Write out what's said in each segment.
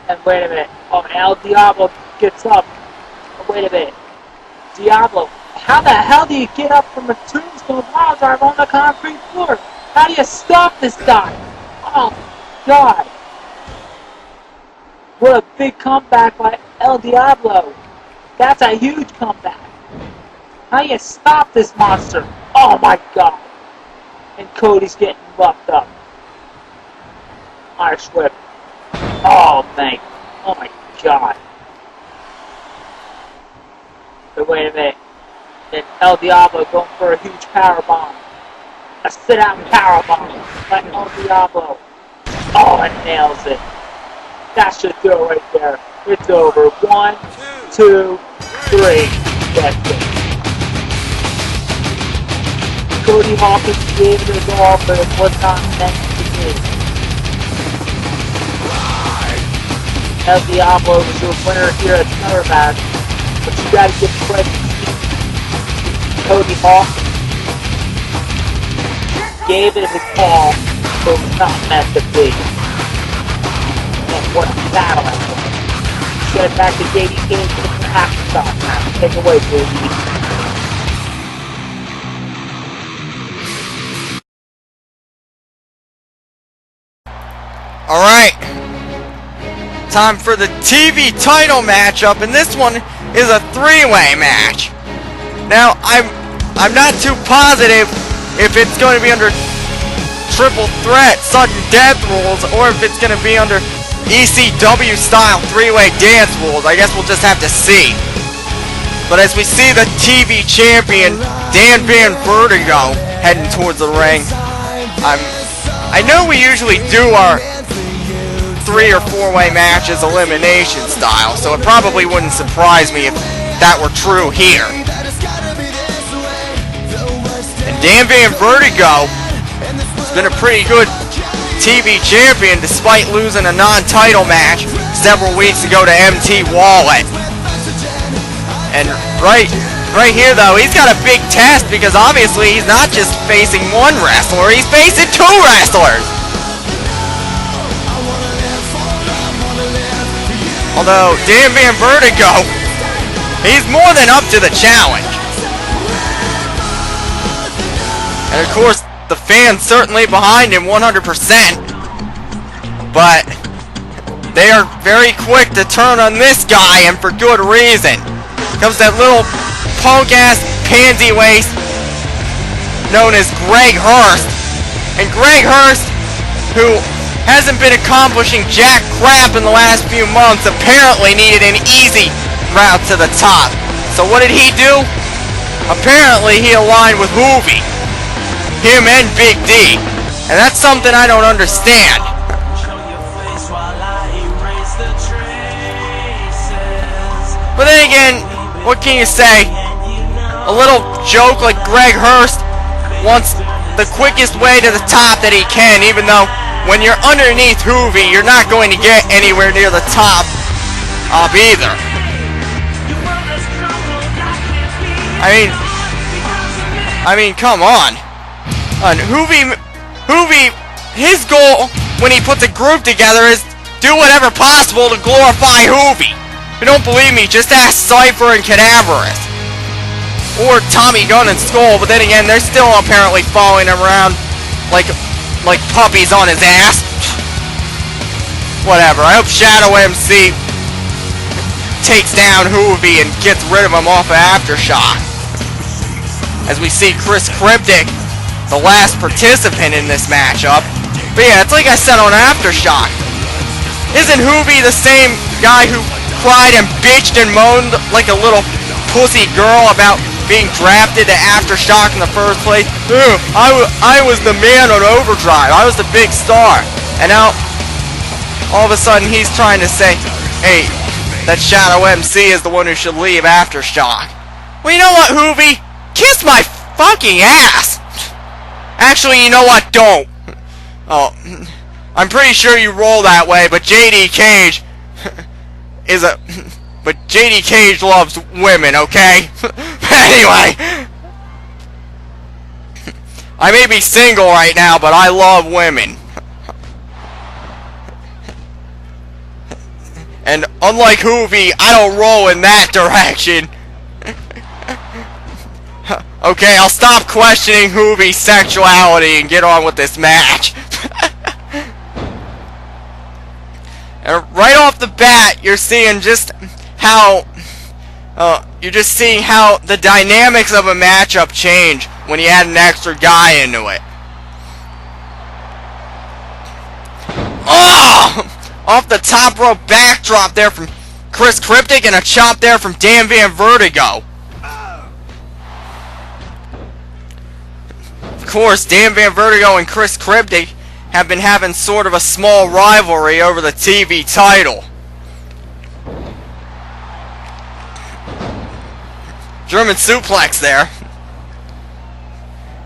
And wait a minute. Oh, El Diablo gets up. Oh, wait a minute. Diablo, how the hell do you get up from a tombstone pile drive on the concrete floor? How do you stop this guy? Oh, God. What a big comeback by El Diablo. That's a huge comeback. How do you stop this monster? Oh, my God. And Cody's getting roughed up. Irish whip. Oh, thank. Oh, my God. But wait a minute. Then El Diablo going for a huge power bomb. A sit-out power bomb by El Diablo. Oh, and nails it. That should do it right there. It's over. 1, 2, 3. That's it. Cody Hawkins gave it his all, but it was not meant to be. El Diablo was your winner here at SummerBash, but you gotta give credit to Cody Hawkins. Gave it his all, but it was not meant to be. And what a battle that was. Send back to JD King for the Aftershock Match. Take away, JD. Alright, time for the TV title matchup, and this one is a three-way match. Now, I'm not too positive if it's going to be under triple threat, sudden death rules, or if it's going to be under ECW style three-way dance rules. I guess we'll just have to see. But as we see the TV champion, Dan Van Vertigo, heading towards the ring, I know we usually do our 3 or 4-way matches elimination style, so it probably wouldn't surprise me if that were true here. And Dan Van Vertigo has been a pretty good TV champion despite losing a non-title match several weeks ago to MT Wallet. And right here though, he's got a big test because obviously he's not just facing one wrestler, he's facing 2 wrestlers. Although, Dan Van Vertigo, he's more than up to the challenge. And of course, the fans certainly behind him 100%. But they are very quick to turn on this guy, and for good reason. Comes that little punk-ass pansy waist known as Greg Hurst. And Greg Hurst, who hasn't been accomplishing jack crap in the last few months, apparently needed an easy route to the top. So what did he do? Apparently he aligned with Hoovy. Him and Big D. And that's something I don't understand. But then again, what can you say? A little joke like Greg Hurst wants the quickest way to the top that he can, even though when you're underneath Hoovy, you're not going to get anywhere near the top either. I mean, come on. Hoovy, his goal when he puts a group together is do whatever possible to glorify Hoovy. If you don't believe me, just ask Cypher and Cadaverous. Or Tommy Gunn and Skull, but then again, they're still apparently following him around like puppies on his ass. Whatever. I hope Shadow MC takes down Hoovy and gets rid of him off of Aftershock. As we see Chris Cryptic, the last participant in this matchup. But yeah, it's like I said on Aftershock. Isn't Hoovy the same guy who cried and bitched and moaned like a little pussy girl about being drafted to Aftershock in the first place? I was the man on Overdrive. I was the big star. And now, all of a sudden, he's trying to say, hey, that Shadow MC is the one who should leave Aftershock. Well, you know what, Hoovy? Kiss my fucking ass! Actually, you know what? Don't. Oh, I'm pretty sure you roll that way, but JD Cage is a... But JD Cage loves women, okay? Anyway, I may be single right now, but I love women. And unlike Hoovy, I don't roll in that direction. Okay, I'll stop questioning Hoovy's sexuality and get on with this match. And right off the bat, you're seeing just how the dynamics of a matchup change when you add an extra guy into it. Oh! Off the top rope backdrop there from Chris Cryptic and a chop there from Dan Van Vertigo. Of course, Dan Van Vertigo and Chris Cryptic have been having sort of a small rivalry over the TV title. German suplex there.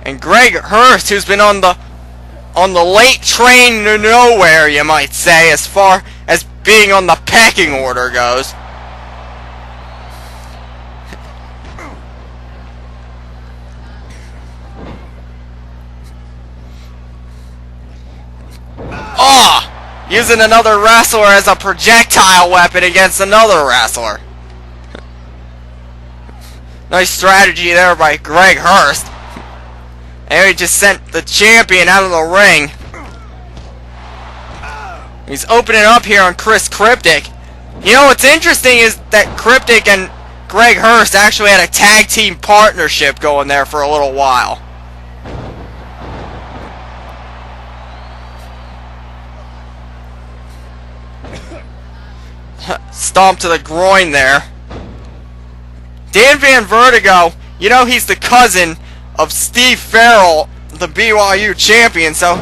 And Greg Hurst, who's been on the late train to nowhere, you might say, as far as being on the pecking order goes. Oh! Using another wrestler as a projectile weapon against another wrestler. Nice strategy there by Greg Hurst. And he just sent the champion out of the ring. He's opening up here on Chris Cryptic. You know what's interesting is that Cryptic and Greg Hurst actually had a tag team partnership going there for a little while. Stomp to the groin there. Dan Van Vertigo, you know he's the cousin of Steve Farrell, the BYU champion, so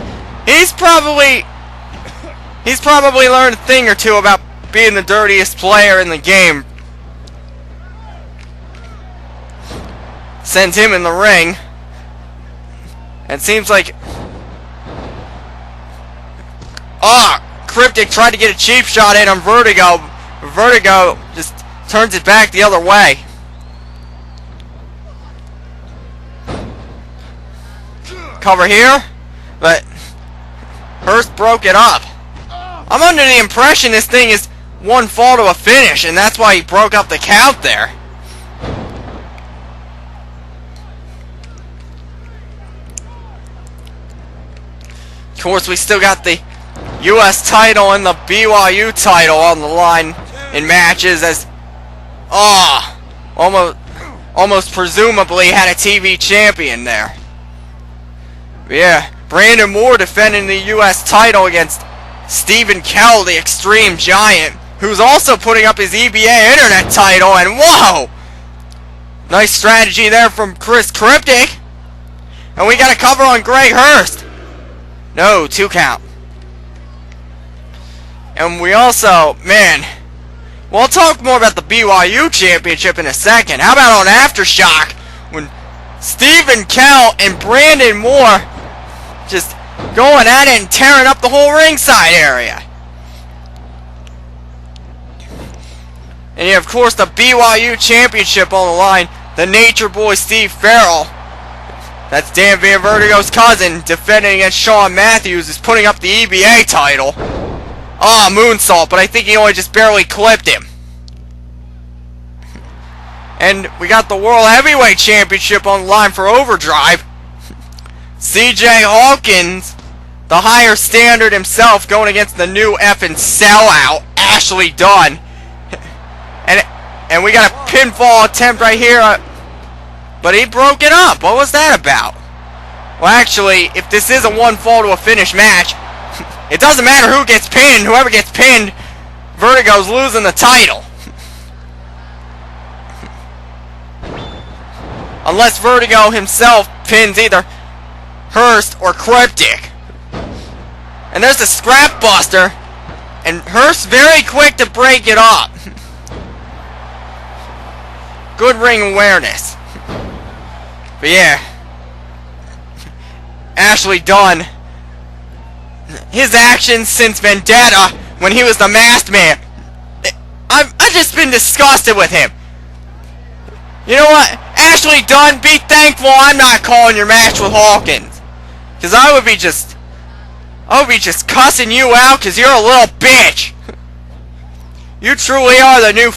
he's probably learned a thing or two about being the dirtiest player in the game. Sends him in the ring. And it seems like Cryptic tried to get a cheap shot in on Vertigo. Vertigo just turns it back the other way. Cover here, but Hurst broke it up. I'm under the impression this thing is one fall to a finish, and that's why he broke up the count there. Of course, we still got the US title and the BYU title on the line in matches as almost presumably had a TV champion there. Yeah, Brandon Moore defending the US title against Stephen Kell, the Extreme Giant, who's also putting up his EBA Internet title, and whoa! Nice strategy there from Chris Cryptic. And we got a cover on Greg Hurst. No, 2 count. And we also, man, we'll talk more about the BYU Championship in a second. How about on Aftershock, when Stephen Kell and Brandon Moore just going at it and tearing up the whole ringside area. And you have, of course, the BYU Championship on the line. The Nature Boy Steve Farrell, that's Dan Van Vertigo's cousin, defending against Sean Matthews, is putting up the EBA title. Moonsault, but I think he only just barely clipped him. And we got the World Heavyweight Championship on the line for Overdrive. CJ Hawkins, the higher standard himself, going against the new effing sellout, Ashley Dunn. And we got a pinfall attempt right here, but he broke it up. What was that about? Well, actually, if this is a one fall to a finish match, it doesn't matter who gets pinned. Whoever gets pinned, Vertigo's losing the title. Unless Vertigo himself pins either Hurst or Cryptic. And there's the Scrap Buster, and Hurst very quick to break it up. Good ring awareness. But yeah, Ashley Dunn, his actions since Vendetta, when he was the Masked Man, I've just been disgusted with him. You know what? Ashley Dunn, be thankful I'm not calling your match with Hawkins. Because I would be just cussing you out because you're a little bitch. You truly are the new